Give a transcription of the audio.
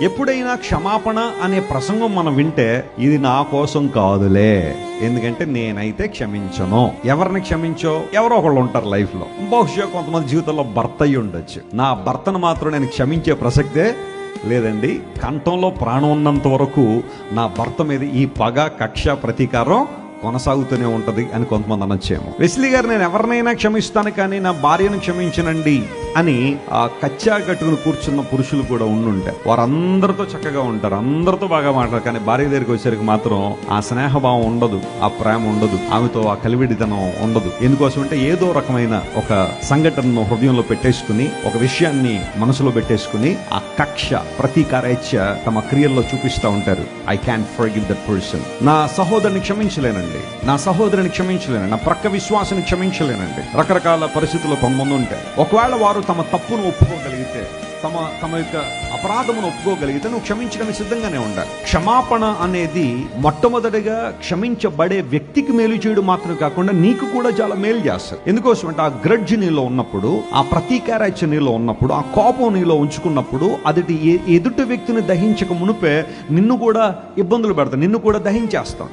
ఎప్పుడైనా క్షమాపణ అనే ప్రసంగం మనం వింటే ఇది నా కోసం కాదులే, ఎందుకంటే నేనైతే క్షమించను. ఎవరిని క్షమించో ఎవరో ఒకళ్ళు ఉంటారు లైఫ్ లో. బహుశా కొంతమంది జీవితంలో భర్త అయి ఉండొచ్చు. నా భర్తను మాత్రం నేను క్షమించే ప్రసక్తే లేదండి. కంఠంలో ప్రాణం ఉన్నంత వరకు నా భర్త మీద ఈ పగ, కక్ష, ప్రతీకారం కొనసాగుతూనే ఉంటది అని కొంతమంది అనొచ్చేమో. వెస్లీ గారు, నేను ఎవరినైనా క్షమిస్తాను కానీ నా భార్యను క్షమించనండి అని ఆ కచ్చా కట్టుకుని కూర్చున్న పురుషులు కూడా ఉండుంటారు. వారందరితో చక్కగా ఉంటారు, అందరితో బాగా మాట్లాడరు, కానీ భార్య దగ్గరికి వచ్చేసరికి మాత్రం ఆ స్నేహభావం ఉండదు, ఆ ప్రేమ ఉండదు, ఆమెతో ఆ కలివిడితనం ఉండదు. ఎందుకోసం అంటే ఏదో రకమైన ఒక సంఘటనను హృదయంలో పెట్టేసుకుని, ఒక విషయాన్ని మనసులో పెట్టేసుకుని ఆ కక్ష, ప్రతీకారేచ్ఛ తమ క్రియల్లో చూపిస్తూ ఉంటారు. I can forgive that person. నా సహోదరుని క్షమించలేనండి, నా సహోదరుని క్షమించలేనండి, నా ప్రక్క విశ్వాసాన్ని క్షమించలేనండి. రకరకాల పరిస్థితుల్లో కొంతమంది ఉంటాయి. ఒకవేళ వారు తమ తప్పును ఒప్పుకోగలిగితే, తమ యొక్క అపరాధమును ఒప్పుకోగలిగితే నువ్వు క్షమించడానికి సిద్ధంగానే ఉండాలి. క్షమాపణ అనేది మొట్టమొదటిగా క్షమించబడే వ్యక్తికి మేలు చేయడం మాత్రం కాకుండా నీకు కూడా చాలా మేలు చేస్తారు. ఎందుకోసం అంటే ఆ గ్రడ్జ్ నీలో ఉన్నప్పుడు, ఆ ప్రతీకారాచ్య నీలో ఉన్నప్పుడు, ఆ కోపం నీలో ఉంచుకున్నప్పుడు అది ఎదుటి వ్యక్తిని దహించక మునిపే నిన్ను కూడా ఇబ్బందులు పెడతా, నిన్ను కూడా దహించేస్తాం.